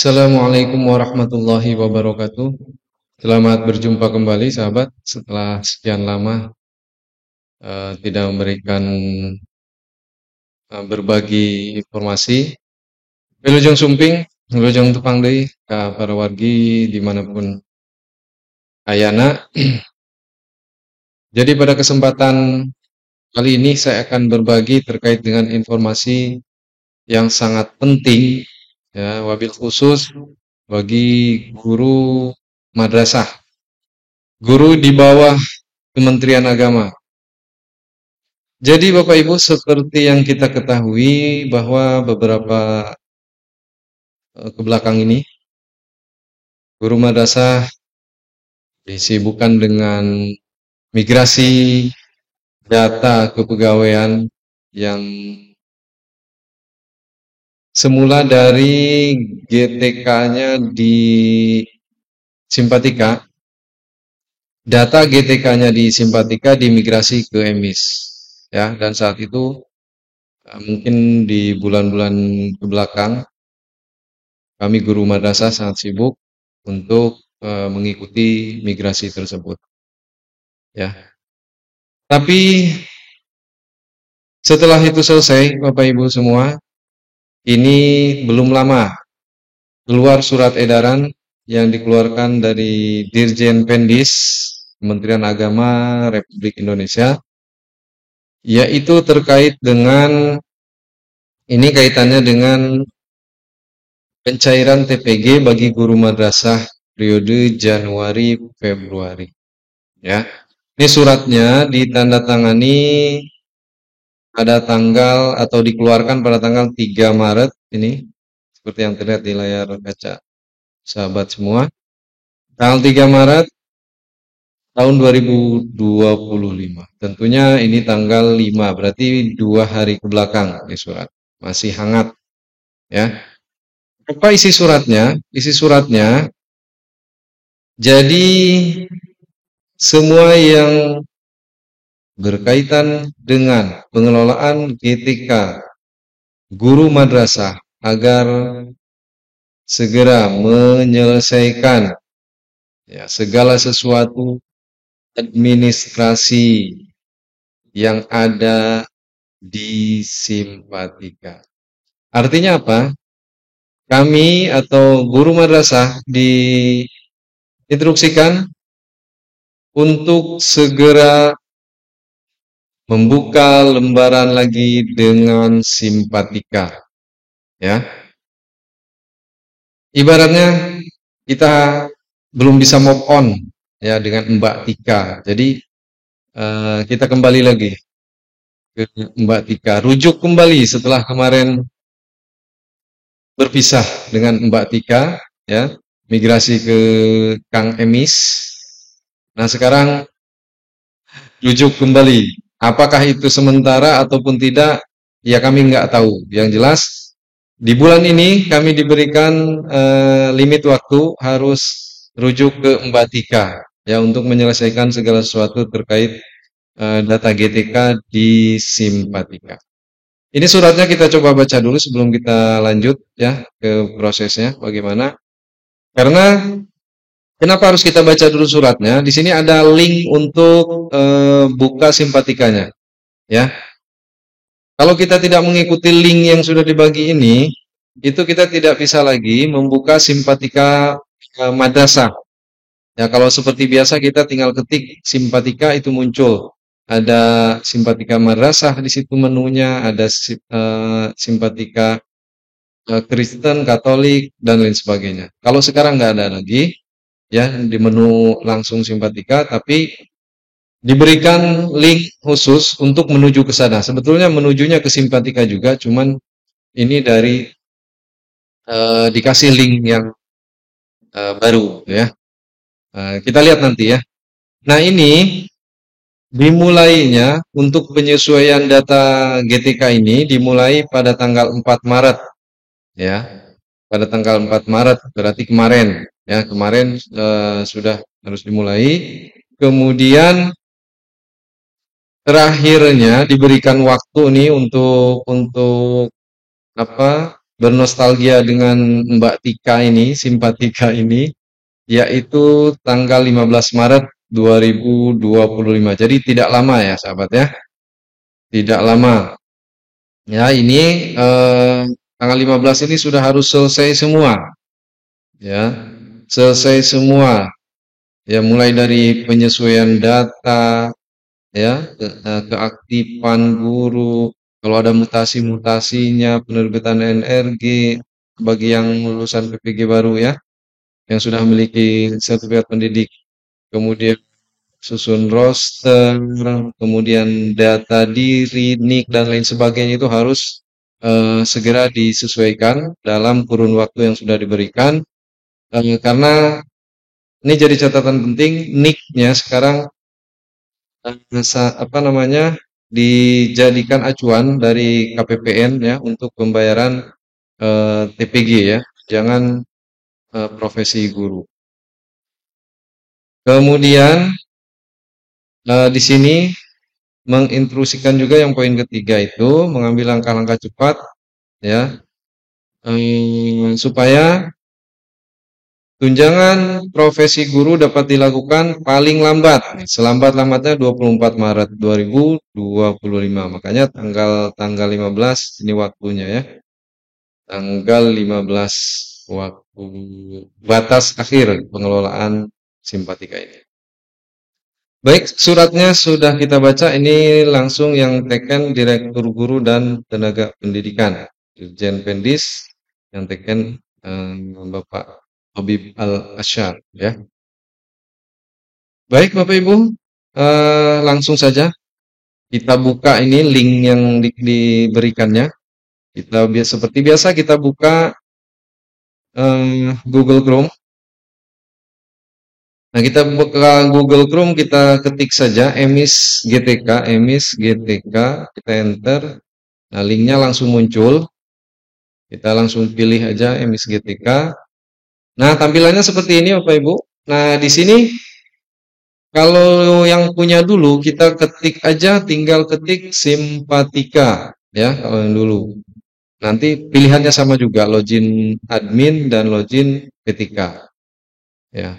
Assalamualaikum warahmatullahi wabarakatuh. Selamat berjumpa kembali sahabat setelah sekian lama tidak memberikan berbagi informasi. Wilujeng Sumping, Wilujeng Tepang deui ka para wargi dimanapun ayana. Jadi pada kesempatan kali ini saya akan berbagi terkait dengan informasi yang sangat penting ya, wabil khusus bagi guru madrasah, guru di bawah Kementerian Agama. Jadi Bapak Ibu, seperti yang kita ketahui bahwa beberapa kebelakang ini guru madrasah disibukkan dengan migrasi data kepegawaian yang semula dari GTK-nya di Simpatika, data GTK-nya di Simpatika dimigrasi ke EMIS. Ya, dan saat itu mungkin di bulan-bulan kebelakang kami guru madrasah sangat sibuk untuk mengikuti migrasi tersebut. Ya. Tapi setelah itu selesai, Bapak Ibu semua, ini belum lama keluar surat edaran yang dikeluarkan dari Dirjen Pendis Kementerian Agama Republik Indonesia, yaitu terkait dengan ini kaitannya dengan pencairan TPG bagi guru madrasah periode Januari Februari. Ya, ini suratnya ditandatangani pada tanggal atau dikeluarkan pada tanggal 3 Maret ini, seperti yang terlihat di layar kaca sahabat semua. Tanggal 3 Maret tahun 2025. Tentunya ini tanggal 5, berarti 2 hari ke belakang ini surat. Masih hangat. Ya. Apa isi suratnya? Isi suratnya, jadi semua yang berkaitan dengan pengelolaan GTK guru madrasah agar segera menyelesaikan ya, segala sesuatu administrasi yang ada di Simpatika. Artinya apa? Kami atau guru madrasah diinstruksikan untuk segera membuka lembaran lagi dengan Simpatika. Ya. Ibaratnya kita belum bisa move on ya dengan Mbak Tika. Jadi kita kembali lagi ke Mbak Tika, rujuk kembali setelah kemarin berpisah dengan Mbak Tika ya, migrasi ke Kang Emis. Nah, sekarang rujuk kembali. Apakah itu sementara ataupun tidak? Ya kami nggak tahu. Yang jelas di bulan ini kami diberikan limit waktu harus rujuk ke Mbak Tika ya untuk menyelesaikan segala sesuatu terkait data GTK di Simpatika. Ini suratnya kita coba baca dulu sebelum kita lanjut ya ke prosesnya bagaimana. Karena kenapa harus kita baca dulu suratnya? Di sini ada link untuk buka Simpatikanya ya. Kalau kita tidak mengikuti link yang sudah dibagi ini, itu kita tidak bisa lagi membuka Simpatika madrasah. Ya, kalau seperti biasa kita tinggal ketik Simpatika itu muncul. Ada Simpatika madrasah di situ menunya, ada Simpatika Kristen, Katolik dan lain sebagainya. Kalau sekarang nggak ada lagi, ya di menu langsung Simpatika, tapi diberikan link khusus untuk menuju ke sana. Sebetulnya menujunya ke Simpatika juga, cuman ini dari dikasih link yang baru, ya. Kita lihat nanti ya. Nah ini dimulainya untuk penyesuaian data GTK ini dimulai pada tanggal 4 Maret, ya. Pada tanggal 4 Maret berarti kemarin, ya kemarin sudah harus dimulai. Kemudian terakhirnya diberikan waktu nih untuk apa bernostalgia dengan Mbak Tika ini, simpatika ini, yaitu tanggal 15 Maret 2025. Jadi tidak lama ya, sahabat ya. Tidak lama. Ya, ini tanggal 15 ini sudah harus selesai semua, ya. Selesai semua. Ya, mulai dari penyesuaian data, ya, keaktifan guru, kalau ada mutasi-mutasinya, penerbitan NRG bagi yang lulusan PPG baru ya, yang sudah memiliki sertifikat pendidik, kemudian susun roster, kemudian data diri, NIK dan lain sebagainya itu harus segera disesuaikan dalam kurun waktu yang sudah diberikan, karena ini jadi catatan penting, NIK-nya sekarang apa namanya, dijadikan acuan dari KPPN ya untuk pembayaran TPG ya, jangan profesi guru. Kemudian di sini mengintrusikan juga yang poin ketiga itu mengambil langkah-langkah cepat ya, supaya tunjangan profesi guru dapat dilakukan paling lambat, selambat-lambatnya 24 Maret 2025. Makanya tanggal tanggal 15 ini waktunya ya. Tanggal 15 waktu batas akhir pengelolaan simpatika ini. Baik, suratnya sudah kita baca, ini langsung yang teken Direktur Guru dan Tenaga Pendidikan, Dirjen Pendis, yang teken Bapak Habib Al-Asyar ya. Baik Bapak Ibu, langsung saja kita buka ini link yang diberikannya. Kita seperti biasa kita buka Google Chrome. Nah, kita buka Google Chrome, kita ketik saja emis GTK, kita enter. Nah, linknya langsung muncul. Kita langsung pilih aja emis GTK. Nah, tampilannya seperti ini Bapak Ibu. Nah, di sini kalau yang punya dulu kita ketik aja, tinggal ketik simpatika ya kalau yang dulu. Nanti pilihannya sama juga, login admin dan login ketika ya.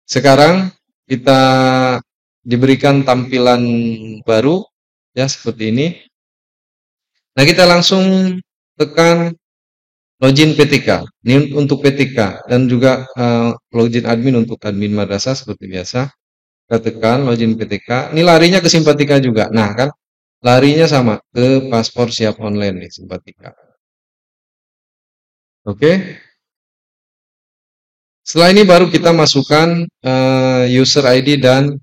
Sekarang kita diberikan tampilan baru ya seperti ini. Nah, kita langsung tekan login PTK. Ini untuk PTK dan juga login admin untuk admin madrasah seperti biasa. Kita tekan login PTK. Ini larinya ke Simpatika juga. Nah, kan larinya sama ke paspor siap online nih Simpatika. Oke. Setelah ini baru kita masukkan user ID dan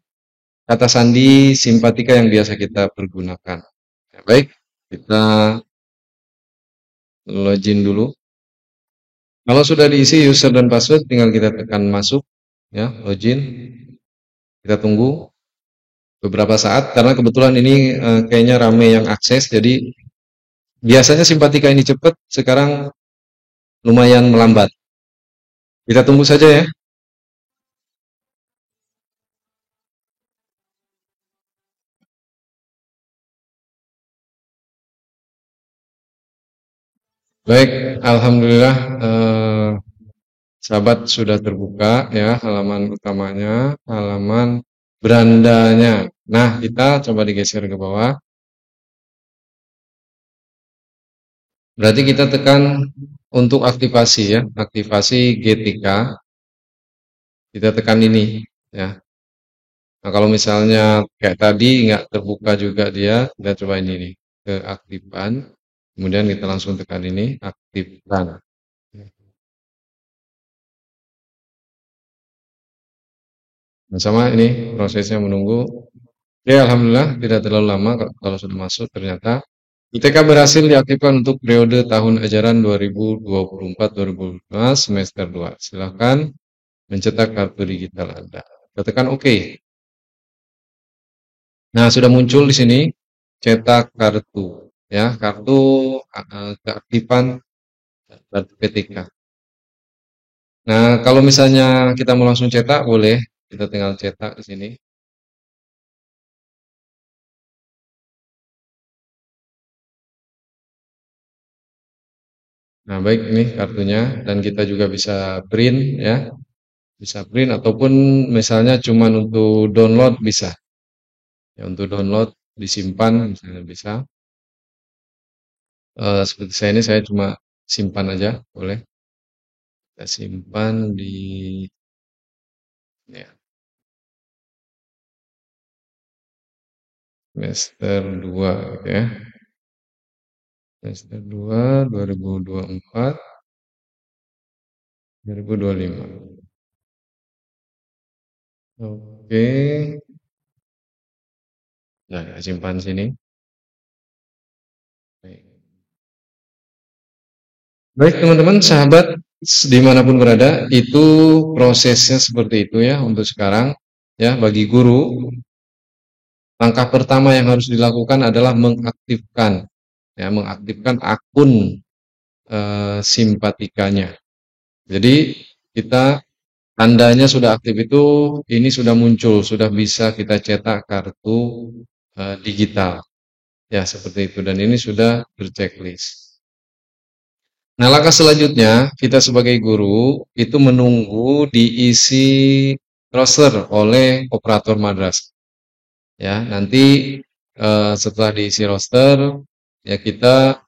kata sandi Simpatika yang biasa kita pergunakan. Ya, baik, kita login dulu. Kalau sudah diisi user dan password, tinggal kita tekan masuk, ya, login. Kita tunggu beberapa saat karena kebetulan ini kayaknya rame yang akses, jadi biasanya Simpatika ini cepat, sekarang lumayan melambat. Kita tunggu saja ya. Baik, alhamdulillah sahabat sudah terbuka ya halaman utamanya, halaman berandanya. Nah, kita coba digeser ke bawah. Berarti kita tekan untuk aktivasi ya, aktivasi G3, kita tekan ini ya. Nah, kalau misalnya kayak tadi nggak terbuka juga dia, kita coba ini nih, keaktifan. Kemudian kita langsung tekan ini, aktifkan. Nah, sama ini prosesnya menunggu. Ya, alhamdulillah tidak terlalu lama kalau sudah masuk ternyata. ITK berhasil diaktifkan untuk periode tahun ajaran 2024-2025 semester 2. Silakan mencetak kartu digital Anda. Kita tekan OK. Nah, sudah muncul di sini cetak kartu ya, kartu keaktifan kartu PTK. Nah, kalau misalnya kita mau langsung cetak boleh, kita tinggal cetak di sini. Nah, baik ini kartunya dan kita juga bisa print ya, bisa print ataupun misalnya cuman untuk download bisa. Ya, untuk download disimpan misalnya bisa. Seperti saya ini saya cuma simpan aja, boleh. Kita simpan di ya, semester 2 gitu ya. Semester 2 2024 2025. Oke. Nah, kita simpan sini. Baik. Baik, teman-teman, sahabat, dimanapun berada, itu prosesnya seperti itu ya untuk sekarang. Ya, bagi guru, langkah pertama yang harus dilakukan adalah mengaktifkan akun simpatikanya. Jadi kita tandanya sudah aktif itu, ini sudah muncul, sudah bisa kita cetak kartu digital. Ya, seperti itu. Dan ini sudah berchecklist. Nah, langkah selanjutnya, kita sebagai guru itu menunggu diisi roster oleh operator madrasah. Ya, nanti setelah diisi roster, ya kita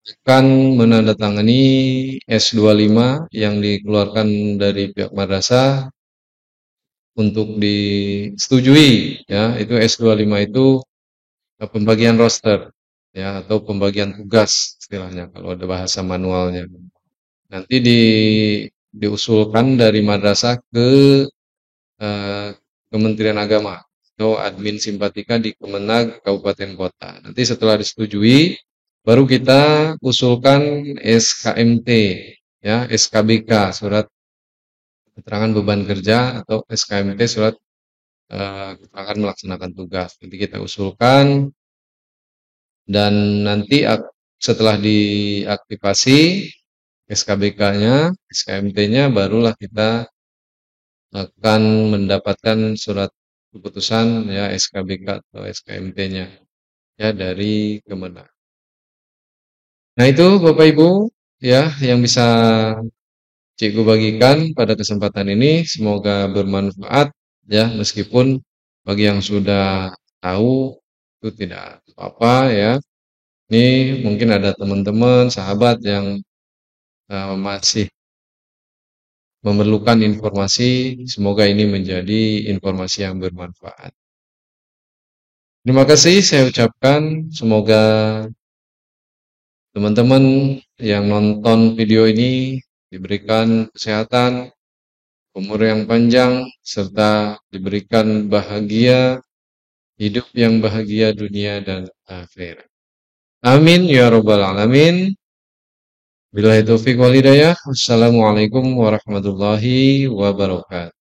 akan menandatangani S25 yang dikeluarkan dari pihak madrasah untuk disetujui. Ya, itu S25 itu pembagian roster, ya, atau pembagian tugas istilahnya kalau ada bahasa manualnya. Nanti diusulkan dari madrasah ke eh, Kementerian Agama atau admin simpatika di Kemenag Kabupaten Kota. Nanti setelah disetujui, baru kita usulkan SKMT, ya, SKBK, surat keterangan beban kerja atau SKMT, surat keterangan melaksanakan tugas. Nanti kita usulkan dan nanti setelah diaktifasi SKBK-nya, SKMT-nya, barulah kita akan mendapatkan surat keputusan ya SKBK atau SKMT-nya ya dari Kemenag. Nah, itu Bapak Ibu ya yang bisa Cikgu bagikan pada kesempatan ini, semoga bermanfaat ya, meskipun bagi yang sudah tahu itu tidak apa-apa ya. Ini mungkin ada teman-teman, sahabat yang masih memerlukan informasi, semoga ini menjadi informasi yang bermanfaat. Terima kasih saya ucapkan, semoga teman-teman yang nonton video ini diberikan kesehatan, umur yang panjang, serta diberikan bahagia, hidup yang bahagia dunia dan akhirat. Amin ya robbal alamin. Billahi taufiq wal hidayah. Wassalamualaikum warahmatullahi wabarakatuh.